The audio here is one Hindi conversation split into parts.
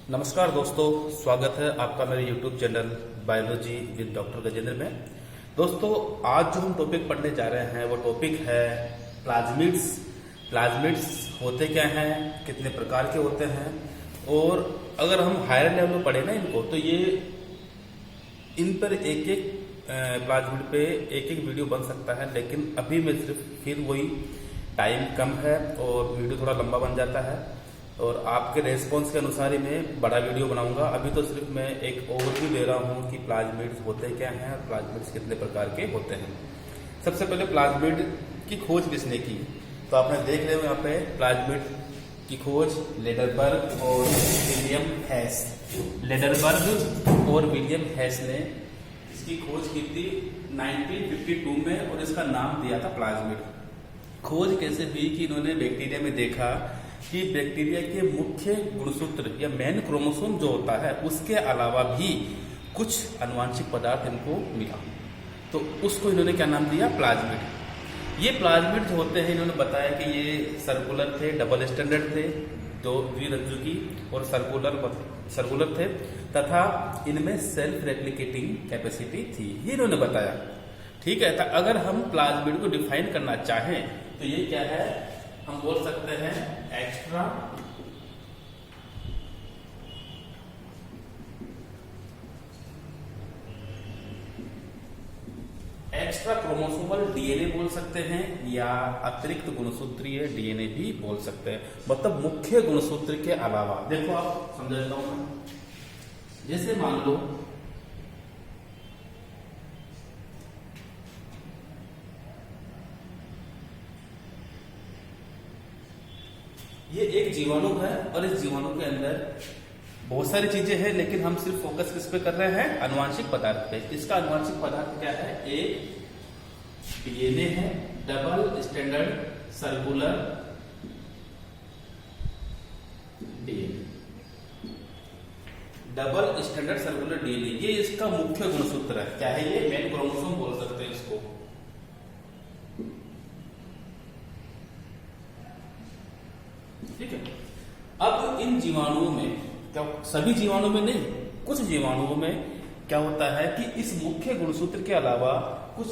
नमस्कार दोस्तों, स्वागत है आपका मेरे YouTube channel biology with doctor Gajendra में। दोस्तों, आज जो हम टॉपिक पढ़ने जा रहे हैं वो टॉपिक है प्लाज्मिड्स। प्लाज्मिड्स होते क्या हैं, कितने प्रकार के होते हैं, और अगर हम हायर लेवल में पढ़े ना इनको तो ये इन पर एक एक प्लाज्मिड पे एक एक वीडियो बन सकता है। लेकिन अभी मैं सिर्फ फिर वही टाइम कम है और वीडियो थोड़ा लंबा बन जाता है, और आपके रेस्पॉन्स के अनुसार ही मैं बड़ा वीडियो बनाऊंगा। अभी तो सिर्फ मैं एक ओवरव्यू दे रहा हूं कि प्लाज्मिड्स होते क्या हैं और प्लाज्मिड्स कितने प्रकार के होते हैं। सबसे पहले प्लाज्मिड की खोज किसने की, तो आपने देख रहे हो यहाँ पे प्लाज्मिड की खोज लेडरबर्ग और विलियम हैस। लेडरबर्ग और विलियम हैस ने इसकी खोज की थी 1952 में, और इसका नाम दिया था प्लाज्मिड। खोज कैसे हुई कि इन्होंने बैक्टीरिया में देखा कि बैक्टीरिया के मुख्य गुणसूत्र या मेन क्रोमोसोम जो होता है उसके अलावा भी कुछ अनुवांशिक पदार्थ इनको मिला, तो उसको इन्होंने क्या नाम दिया, प्लाज्मिड। ये प्लाज्मिड जो होते हैं इन्होंने बताया कि ये सर्कुलर थे, डबल स्टैंडर्ड थे, दो द्विरज्जुकी और सर्कुलर थे, तथा इनमें सेल्फ रेप्लिकेटिंग कैपेसिटी थी, ये इन्होंने बताया। ठीक है, तो अगर हम प्लाज्मिड को डिफाइन करना चाहें तो ये क्या है, हम बोल सकते हैं एक्स्ट्रा क्रोमोसोमल डीएनए बोल सकते हैं, या अतिरिक्त गुणसूत्रीय डीएनए भी बोल सकते हैं। मतलब मुख्य गुणसूत्र के अलावा। देखो, आप समझ लेता हूं, जैसे मान लो ये एक जीवाणु है, और इस जीवाणु के अंदर बहुत सारी चीजें हैं, लेकिन हम सिर्फ फोकस किस पे कर रहे हैं, अनुवांशिक पदार्थ पे। इसका अनुवांशिक पदार्थ क्या है, एक डीएनए है, double standard circular DNA. Double standard circular DNA ये इसका मुख्य गुणसूत्र है। क्या है ये, मेन क्रोमोसोम बोल सकते हैं इसको। ठीक है, अब इन जीवाणुओं में क्या, सभी जीवाणुओं में नहीं, कुछ जीवाणुओं में क्या होता है कि इस मुख्य गुणसूत्र के अलावा कुछ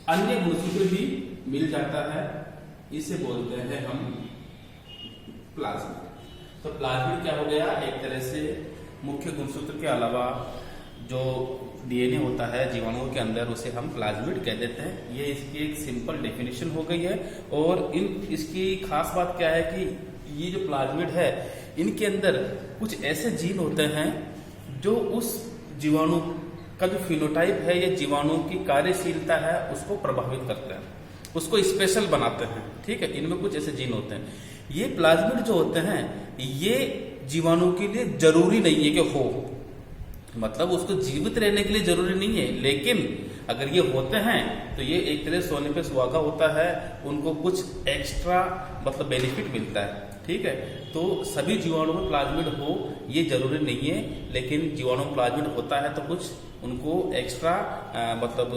अन्य गुणसूत्र भी मिल जाता है, इसे बोलते हैं हम प्लाज्मिड। तो प्लाज्मिड क्या हो गया, एक तरह से मुख्य गुणसूत्र के अलावा जो डीएनए होता है जीवाणुओं के अंदर, उसे हम प्लाज्मिड कह देते हैं। ये इसकी एक सिंपल डेफिनेशन हो गई है। और इसकी खास बात क्या है कि ये जो प्लाज्मिड है, इनके अंदर कुछ ऐसे जीन होते हैं जो उस जीवाणु का जो फिनोटाइप है या जीवाणु की कार्यशीलता है उसको प्रभावित करते हैं, उसको स्पेशल बनाते हैं। ठीक है, इनमें कुछ ऐसे जीन होते हैं। ये प्लाज्मिड जो होते हैं ये जीवाणु के लिए जरूरी नहीं है कि हो, मतलब उसको जीवित रहने के लिए जरूरी नहीं है, लेकिन अगर ये होते हैं तो ये एक तरह सोने पे सुहागा होता है, उनको कुछ एक्स्ट्रा मतलब बेनिफिट मिलता है। ठीक है, तो सभी जीवाणु में प्लाज्मिड हो ये जरूरी नहीं है, लेकिन जीवाणु में प्लाज्मिड होता है तो कुछ उनको एक्स्ट्रा मतलब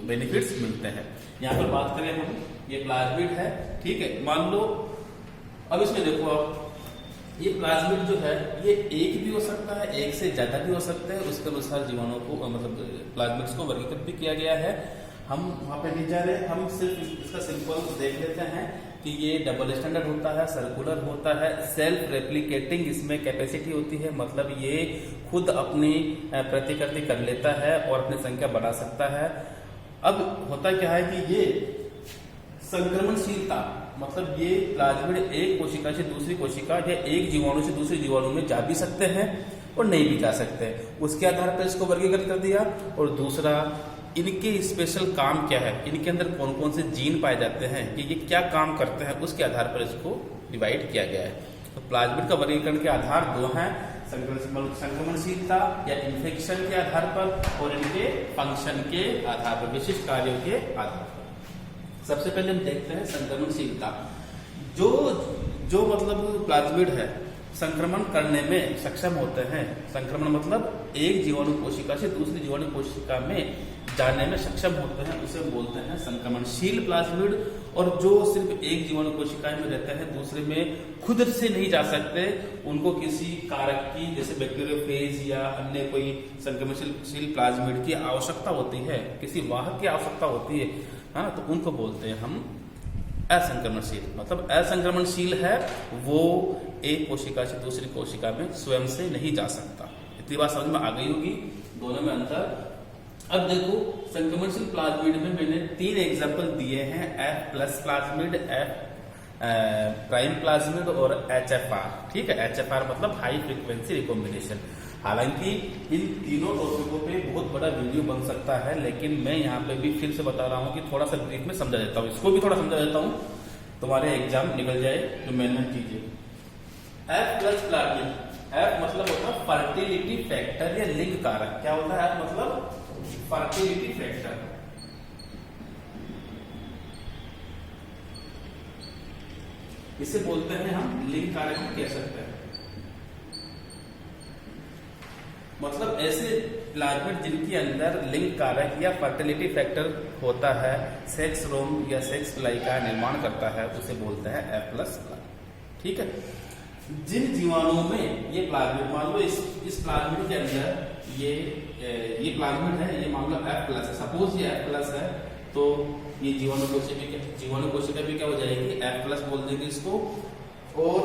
बेनिफिट्स मिलते हैं। यहाँ पर बात करें हम, ये प्लाज्मिड है। ठीक है, मान लो अब इसमें देखो आप, ये प्लाज्मिड जो है ये एक भी हो सकता है, एक से ज्यादा भी हो सकते हैं, उसके अनुसार जीवाणुओं को मतलब प्लाज्मिड्स को वर्गीकृत भी किया गया है। हम वहां पे नहीं जा रहे, हम सिर्फ इसका सिंपल देख लेते हैं कि ये डबल स्टैंडर्ड होता है, सर्कुलर होता है, सेल्फ रेप्लिकेटिंग इसमें कैपेसिटी होती है, मतलब ये खुद अपनी प्रतिकृति कर लेता है और अपनी संख्या बढ़ा सकता है। अब होता क्या है कि ये संक्रमणशीलता, मतलब ये प्लाज्मिड एक कोशिका से दूसरी कोशिका या एक जीवाणु से दूसरे जीवाणु में जा भी सकते हैं और नहीं भी जा सकते, उसके आधार पर इसको वर्गीकृत कर दिया। और दूसरा, इनके स्पेशल काम क्या है, इनके अंदर कौन कौन से जीन पाए जाते हैं, कि ये क्या काम करते हैं, उसके आधार पर इसको डिवाइड किया गया है। तो प्लाज्मिड का वर्गीकरण के आधार दो हैं, संक्रमणशीलता या इन्फेक्शन के आधार पर और इनके फंक्शन के आधार पर, विशिष्ट कार्यों के आधार पर। सबसे पहले हम देखते हैं संक्रमणशीलता। जो मतलब प्लाज्मिड है संक्रमण करने में सक्षम होते हैं। संक्रमण मतलब एक जीवाणु कोशिका से दूसरी जीवाणु कोशिका में जाने में सक्षम होते हैं उसे बोलते हैं संक्रमणशील प्लाज्मिड। और जो सिर्फ एक जीवाणु कोशिकाएं में रहते हैं, दूसरे में खुद से नहीं जा सकते, उनको किसी कारक की जैसे बैक्टीरियोफेज या अन्य कोई संक्रमणशील प्लाज्मिड की आवश्यकता होती है, किसी वाहक की आवश्यकता होती है ना, तो उनको बोलते हैं हम असंक्रमणशील। मतलब असंक्रमणशील है वो एक कोशिका से दूसरी कोशिका में स्वयं से नहीं जा सकता। इतनी बात समझ में आ गई होगी दोनों में अंतर। अब देखो संक्रमणशील प्लाज्मिड में मैंने 3 एग्जाम्पल दिए हैं, F plus plasmid, F prime plasmid और HFR। ठीक है, HFR मतलब हाई फ्रीक्वेंसी रिकॉम्बिनेशन। हालांकि इन तीनों टॉपिकों पे बहुत बड़ा वीडियो बन सकता है, लेकिन मैं यहाँ पे भी फिर से बता रहा हूँ कि थोड़ा सा ब्रीफ में समझा देता हूँ, इसको भी थोड़ा समझा देता हूँ, तुम्हारे एग्जाम निकल जाए जो मेहनत कीजिए। F प्लस प्लाज्मिड, F मतलब होता है फर्टिलिटी फैक्टर या लिंग कारक। क्या होता है F मतलब फर्टिलिटी फैक्टर। इसे बोलते हैं हम लिंग कारक भी कह सकते हैं। मतलब ऐसे प्लाज्मिड जिनके अंदर लिंग कारक या फर्टिलिटी फैक्टर होता है, सेक्स रोम या सेक्स प्लाई का निर्माण करता है, उसे बोलते हैं F प्लस। ठीक है, जिन जीवाणुओं में ये प्लाज्मिड, मान लो इस प्लाज्मिड के अंदर ये प्लाज्मिड है, ये मान लो F प्लस है, सपोज ये F प्लस है, तो ये जीवाणु कोशिका भी क्या हो जाएगी, F प्लस बोल देंगे इसको। और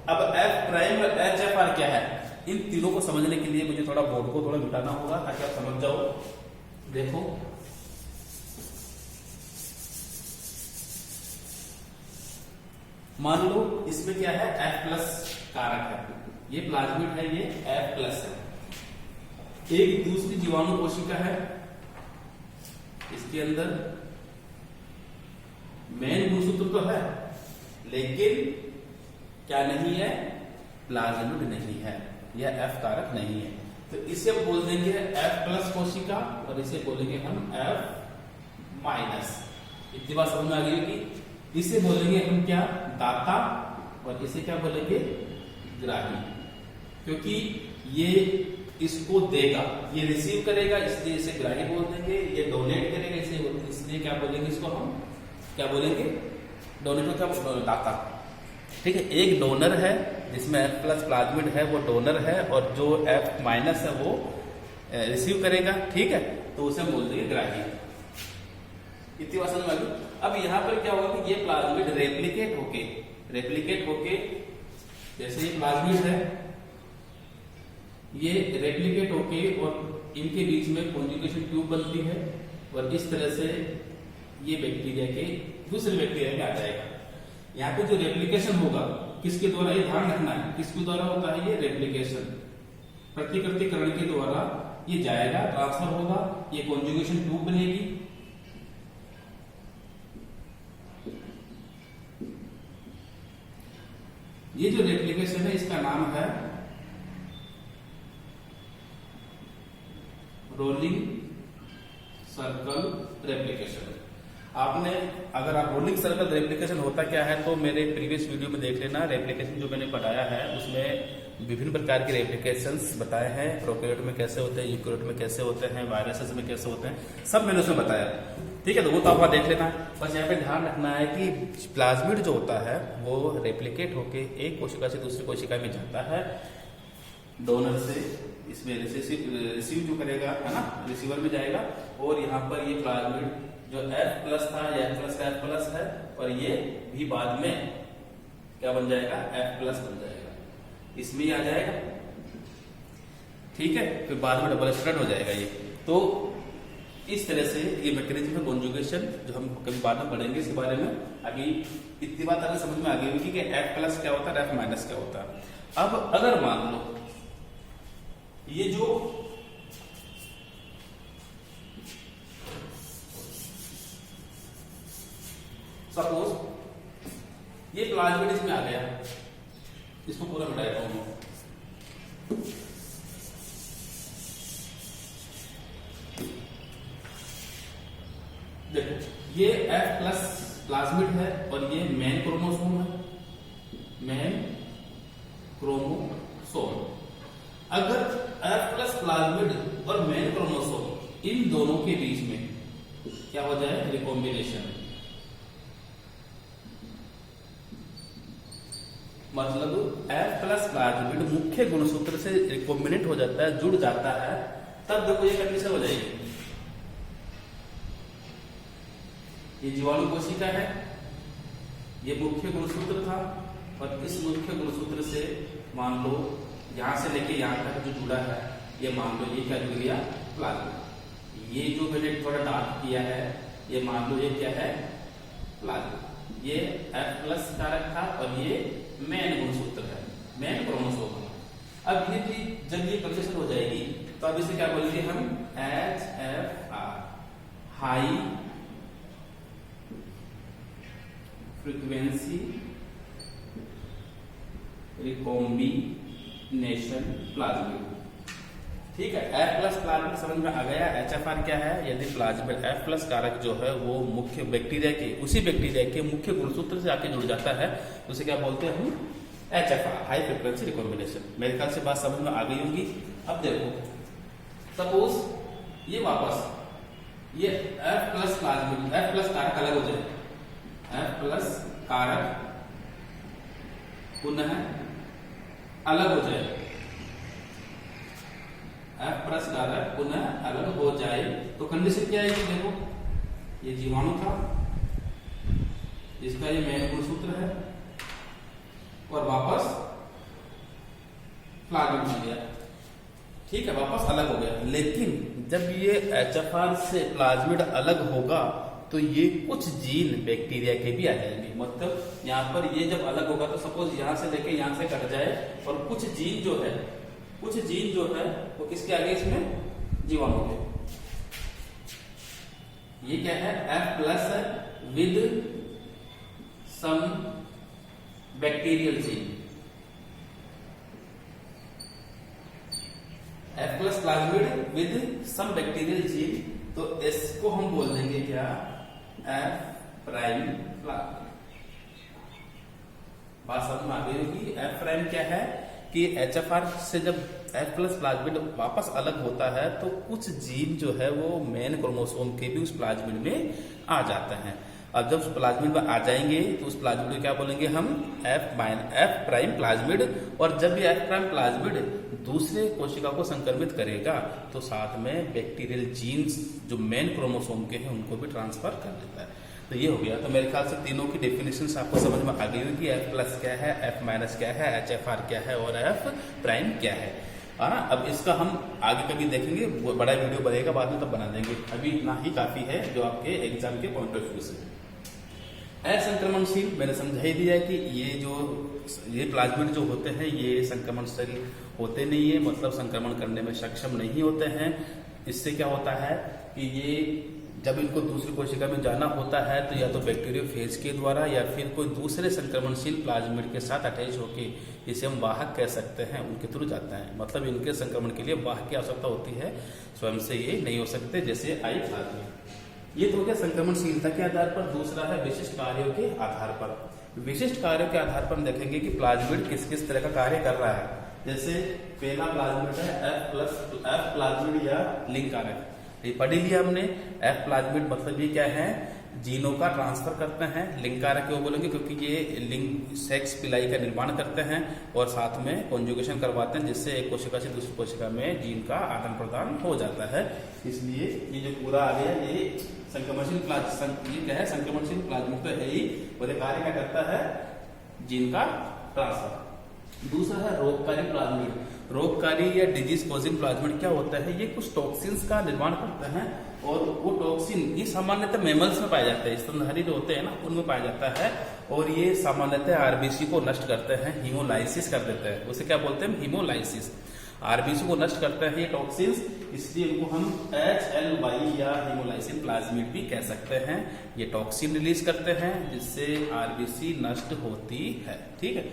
अब F प्राइम और HFR क्या है, इन तीनों को समझने के लिए मुझे थोड़ा बोर्ड को थोड़ा मिटाना होगा ताकि आप समझ जाओ। देखो मान लो इसमें क्या है, F प्लस कारक है, ये प्लाज्मिड है, ये F प्लस है। एक दूसरी जीवाणु कोशिका है, इसके अंदर मेन गुणसूत्र तो है, लेकिन क्या नहीं है, प्लाज्मिड नहीं है, यह F कारक नहीं है। तो इसे बोल देंगे F प्लस कोशिका और इसे बोलेंगे हम F माइनस। इतनी बात समझ में आ गई कि इसे बोलेंगे हम क्या, दाता, और इसे क्या बोलेंगे, ग्राही। क्योंकि ये इसको देगा, ये रिसीव करेगा, इसलिए इसे ग्राही बोल देंगे। ये डोनेट करेगा, इसलिए क्या बोलेंगे, इसको हम क्या बोलेंगे, डोनेट क्या, दाता। ठीक है, एक डोनर है जिसमें F प्लस प्लाज्मिड है, वो डोनर है, और जो F माइनस है वो रिसीव करेगा। ठीक है, तो उसे हम बोल देंगे ग्राही। इतनी बात समझ में आ गई। अब यहाँ पर क्या होगा कि ये प्लाज्मिड रेप्लिकेट होके जैसे ये प्लाज्मिड है, ये रेप्लिकेट होके और इनके बीच में कॉन्जुगेशन ट्यूब बनती है, और इस तरह से ये बैक्टीरिया के दूसरे बैक्टीरिया में आ जाएगा। यहाँ पे जो रेप्लिकेशन होगा किसके द्वारा, ये ध्यान रखना है, किसके द्वारा होता है, ये रेप्लिकेशन प्रतिकृतिकरण के द्वारा ये जाएगा, ट्रांसफर होगा, ये कॉन्जुगेशन ट्यूब बनेगी। ये जो रेप्लिकेशन है इसका नाम है रोलिंग सर्कल रेप्लिकेशन। आपने, अगर आप रोलिंग सर्कल रेप्लिकेशन होता क्या है तो मेरे प्रीवियस वीडियो में देख लेना। रेप्लिकेशन जो मैंने पढ़ाया है उसमें विभिन्न प्रकार के रेप्लिकेशंस बताए हैं, प्रोकैरियोट में कैसे होते हैं, यूकैरियोट में कैसे होते हैं, वायरसेस में कैसे होते हैं, सब मैंने उसमें बताया। ठीक है, तो वो तो आप देख लेना। बस यहाँ पे ध्यान रखना है कि प्लाज्मिड जो होता है वो रेप्लिकेट होके एक कोशिका से दूसरी कोशिका में जाता है, डोनर से इसमें रिसीव जो करेगा है ना, रिसीवर में जाएगा, और यहाँ पर ये प्लाज्मिड जो F प्लस था, ये F प्लस का F प्लस है, और ये भी बाद में क्या बन जाएगा, F प्लस बन जाएगा, इसमें ही आ जाएगा। ठीक है, फिर बाद में डबल स्ट्रैंड हो जाएगा ये। तो इस तरह से ये मैकेनिज्म है कॉन्जुगेशन, जो हम कभी बाद में पढ़ेंगे इसके बारे में। अभी इतनी बात अगर समझ में आ गई होगी कि F प्लस क्या होता है, F माइनस क्या होता है। अब अगर मान लो ये जो सपोज ये प्लाज्मिड इसमें आ गया, इसको पूरा मिटा देता हूं। देखो ये F प्लस प्लाज्मिड है और ये मेन क्रोमोसोम है, मेन क्रोमोसोम। अगर F प्लस प्लाज्मिड और मेन क्रोमोसोम इन दोनों के बीच में क्या हो जाए, रिकॉम्बिनेशन। मतलब F प्लस प्लाज्मिड मुख्य गुणसूत्र से रिकॉम्बिनेट हो जाता है, जुड़ जाता है, तब देखो ये कंडीशन हो जाएगी। ये जीवाणु कोशिका है, ये मुख्य गुणसूत्र था, और इस मुख्य गुणसूत्र से मान लो यहां से लेके यहां तक जो जुड़ा है, ये मान लो ये क्या जुड़ गया, प्लाज्मिड। ये जो मैंने थोड़ा डार्क किया है, ये मान लो ये क्या है, प्लाज्मिड। ये F प्लस कारक था और ये मेन गुणसूत्र है, मेन क्रोमोसोम। अब ये जब ये कंडीशन हो जाएगी तो अब इसे क्या बोलेंगे हम, HFR, high frequency recombination plasmid. ठीक है, F प्लस प्लाज्मिड समझ में आ गया। HFR क्या है, यदि प्लाज्मिड F प्लस कारक जो है वो मुख्य बैक्टीरिया के, उसी बैक्टीरिया के मुख्य गुणसूत्र से आके जुड़ जाता है, तो उसे क्या बोलते हैं हम, HFR, हाई फ्रीक्वेंसी रिकॉम्बिनेशन। मेरे ख्याल से बात समझ में आ गई होगी। अब देखो, सपोज ये वापस ये F plus plasmid, F plus कारक अलग हो जाए, F प्लस कारक पुनः अलग हो जाए, F प्लस कारक पुनः अलग हो जाए, तो कंडीशन क्या है, देखो ये जीवाणु था, इसका ये मेन गुणसूत्र है, और वापस प्लाज्मिड बन गया। ठीक है, वापस अलग हो गया। लेकिन जब ये HFR से प्लाज्मिड अलग होगा तो ये कुछ जीन बैक्टीरिया के भी आ जाएंगे। मतलब यहाँ पर ये जब अलग होगा तो सपोज यहाँ से लेके यहाँ से कट जाए, और कुछ जीन जो है वो किसके आगे, इसमें जीवाणु के। ये क्या है, F plus with some bacterial gene, F plus plasmid with some bacterial gene, तो इसको हम बोल देंगे क्या, F प्राइम प्लाज्मिड। बात समझ में आ गई होगी। F प्राइम क्या है कि HFR से जब F प्लस प्लाज्मिड वापस अलग होता है तो कुछ जीन जो है वो मेन क्रोमोसोम के भी उस प्लाज्मिड में आ जाते हैं। अब जब उस प्लाज्मिड में आ जाएंगे तो उस प्लाज्मिड को क्या बोलेंगे हम, F प्राइम प्लाज्मिड। और जब ये F प्राइम प्लाज्मिड दूसरे कोशिका को संक्रमित करेगा तो साथ में बैक्टीरियल जीन्स जो मेन क्रोमोसोम के हैं उनको भी ट्रांसफर कर देता है। तो ये हो गया। तो मेरे ख्याल से तीनों की डेफिनेशन आपको समझ में आ गई होगी। F प्लस क्या है, F माइनस क्या है, HFR क्या है और F प्राइम क्या है। अब इसका हम आगे कभी देखेंगे, बड़ा वीडियो बनेगा बाद में, तब बना देंगे। अभी इतना ही काफी है जो आपके एग्जाम के पॉइंट ऑफ व्यू से। असंक्रमणशील मैंने समझा ही दिया कि ये प्लाज्मिड जो होते हैं ये संक्रमणशील होते नहीं है, मतलब संक्रमण करने में सक्षम नहीं होते हैं। इससे क्या होता है कि ये जब इनको दूसरी कोशिका में जाना होता है तो या तो बैक्टीरियोफेज के द्वारा या फिर कोई दूसरे संक्रमणशील प्लाज्मिड के साथ अटैच होके, इसे हम वाहक कह सकते हैं, उनके थ्रू जाता है। मतलब इनके संक्रमण के लिए वाहक की आवश्यकता होती है, स्वयं से ये नहीं हो सकते, जैसे आई प्लाज्मिड। ये तो हो गया संक्रमणशीलता के आधार पर। दूसरा है विशिष्ट कार्यों के आधार पर। विशिष्ट कार्यों के आधार पर हम देखेंगे कि प्लाज्मिड किस किस तरह का कार्य कर रहा है। जैसे पहला प्लाज्मिड है F प्लाज्मिड या लिंक कारक, ये पढ़ लिया हमने। F प्लाज्मिड मतलब ये क्या है, जीनों का ट्रांसफर करते हैं। लिंक कारक क्यों बोलेंगे, क्योंकि ये लिंक सेक्स पिलाई का निर्माण करते हैं और साथ में कॉन्जुगेशन करवाते हैं, जिससे एक कोशिका से दूसरी कोशिका में जीन का आदान प्रदान हो जाता है। इसलिए ये जो पूरा आ गया ये संक्रमणशील ये क्या है, संक्रमणशील प्लाज्मिड तो है ही, और कार्य क्या करता है, जीन का ट्रांसफर। दूसरा है रोगकारी प्लाज्मिड। रोगकारी या डिजीज कॉजिंग प्लाज्मिड क्या होता है, ये कुछ टॉक्सिन्स का निर्माण करते हैं, और वो टॉक्सिन ये सामान्यतः मेमल्स में पाए जाते हैं, स्तनधारी जो होते हैं ना उनमें पाया जाता है, और ये सामान्यतः आरबीसी को नष्ट करते हैं, हीमोलाइसिस कर देते हैं। उसे क्या बोलते हैं, हीमोलाइसिस। आरबीसी को नष्ट करते हैं ये टॉक्सिन्स, इसलिए इनको हम HLY या हीमोलाइसिन प्लाज्मिड भी कह सकते हैं। ये टॉक्सिन रिलीज करते हैं जिससे आरबीसी नष्ट होती है। ठीक है।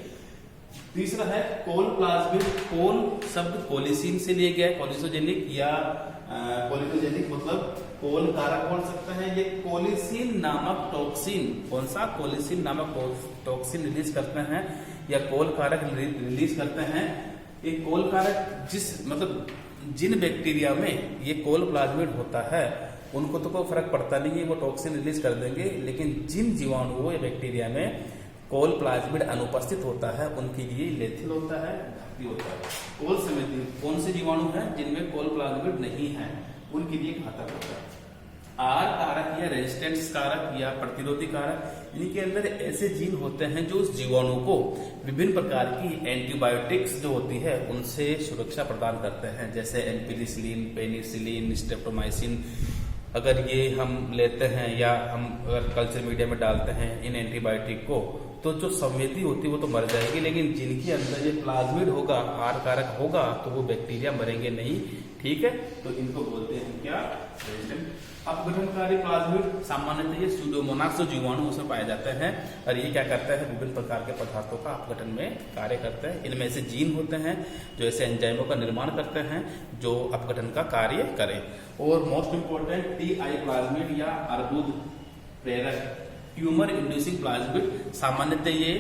तीसरा है कोल प्लाज्मिड। कोल शब्द कोलिसिन से लिए गया है, कोलिसोजेनिक या कोलिनोजेनिक, मतलब कोल कारक बोल सकते हैं। ये कोलिसिन नामक टॉक्सिन, कौन सा, कोलिसिन नामक टॉक्सिन रिलीज करते हैं या कोल कारक रिलीज करते हैं। ये कोल कारक जिस मतलब जिन बैक्टीरिया में ये कोल प्लाज्मिड होता है उनको तो कोई फर्क पड़ता नहीं है, वो टॉक्सिन रिलीज कर देंगे, लेकिन जिन जीवाणुओं या बैक्टीरिया में कोल प्लाज्मिड अनुपस्थित होता है उनके लिए लेथिल होता है, घातकी होता है। कोल समेत कौन से जीवाणु हैं जिनमें कोल प्लाज्मिड नहीं है उनके लिए घातक होता है। आर कारक या रेजिस्टेंस कारक या प्रतिरोधी कारक, इनके अंदर ऐसे जीन होते हैं जो उस जीवाणु को विभिन्न प्रकार की एंटीबायोटिक्स जो होती है उनसे सुरक्षा प्रदान करते हैं, जैसे एम्पिलिसिलिन, पेनिसिलिन, स्ट्रेप्टोमाइसिन। अगर ये हम लेते हैं या हम अगर कल्चर मीडिया में डालते हैं इन एंटीबायोटिक को, तो जो संवेदी होती है वो तो मर जाएगी, लेकिन जिनके अंदर ये प्लाज्मिड होगा, आर कारक होगा, तो वो बैक्टीरिया मरेंगे नहीं। ठीक है, तो इनको बोलते हैं क्या, रेजिस्टेंट। अपघटनकारी प्लाज्मिड सामान्यतः ये स्यूडोमोनास जो जीवाणु उसमें पाए जाते हैं, और ये क्या करते हैं, विभिन्न प्रकार के पदार्थों का अपघटन में कार्य करते हैं। इनमें ऐसे जीन होते हैं जो ऐसे एंजाइमों का निर्माण करते हैं जो अपघटन का कार्य करें। और मोस्ट इंपोर्टेंट टीआई प्लाज्मिड या अर्बुद प्रेरक ट्यूमर इंड्यूसिंग प्लाज्मिड, सामान्यतः ये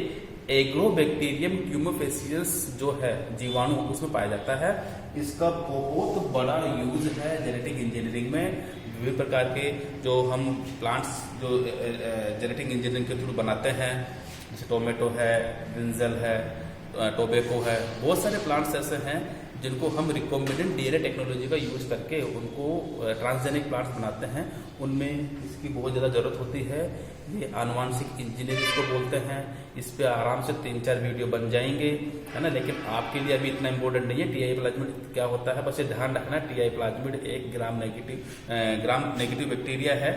एग्रोबैक्टीरियम ट्यूमोफेसियस जो है जीवाणु उसमें पाया जाता है। इसका बहुत बड़ा यूज है जेनेटिक इंजीनियरिंग में। विभिन्न प्रकार के जो हम प्लांट्स जो जेनेटिक इंजीनियरिंग के थ्रू बनाते हैं, जैसे टोमेटो है, ब्रिंजल है, टोबैको है, बहुत सारे प्लांट्स ऐसे हैं जिनको हम रिकॉम्बिनेंट डीएनए टेक्नोलॉजी का यूज करके उनको ट्रांसजेनिक प्लांट्स बनाते हैं। उनमें इसकी बहुत ज़्यादा जरूरत होती है। ये आनुवांशिक इंजीनियरिंग इसको बोलते हैं। इस पे आराम से 3-4 वीडियो बन जाएंगे, है ना, लेकिन आपके लिए अभी इतना इम्पोर्टेंट नहीं है टीआई प्लाज्मिड क्या होता है। बस ये ध्यान रखना, टीआई प्लाज्मिड एक ग्राम नेगेटिव बैक्टीरिया है।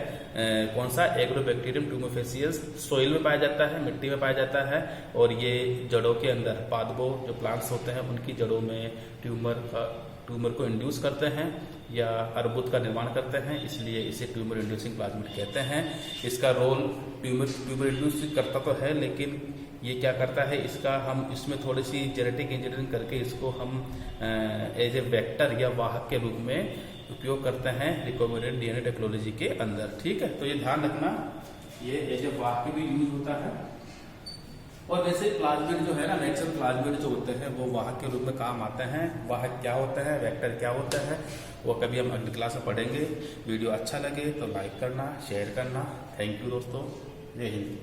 कौन सा, एग्रोबैक्टीरियम ट्यूमोफेसियस, सोइल में पाया जाता है, मिट्टी में पाया जाता है, और ये जड़ों के अंदर पादपों जो प्लांट्स होते हैं उनकी जड़ों में ट्यूमर को इंड्यूस करते हैं या अर्बुद का निर्माण करते हैं, इसलिए इसे ट्यूमर इंड्यूसिंग प्लाज्मिड कहते हैं। इसका रोल ट्यूमर इंड्यूस करता तो है, लेकिन ये क्या करता है, इसका हम इसमें थोड़ी सी जेनेटिक इंजीनियरिंग करके इसको हम एज ए वेक्टर या वाहक के रूप में उपयोग करते हैं रिकॉम्बिनेंट डीएनए टेक्नोलॉजी के अंदर। ठीक है, तो ये ध्यान रखना, ये एज ए वाहक भी यूज होता है। और वैसे प्लाज्मिड जो है ना, नेचुरल प्लाज्मिड जो होते हैं वो वाहक के रूप में काम आते हैं। वाहक क्या होता है, वेक्टर क्या होता है, वो कभी हम अगली क्लास में पढ़ेंगे। वीडियो अच्छा लगे तो लाइक करना, शेयर करना। थैंक यू दोस्तों, जय हिंद।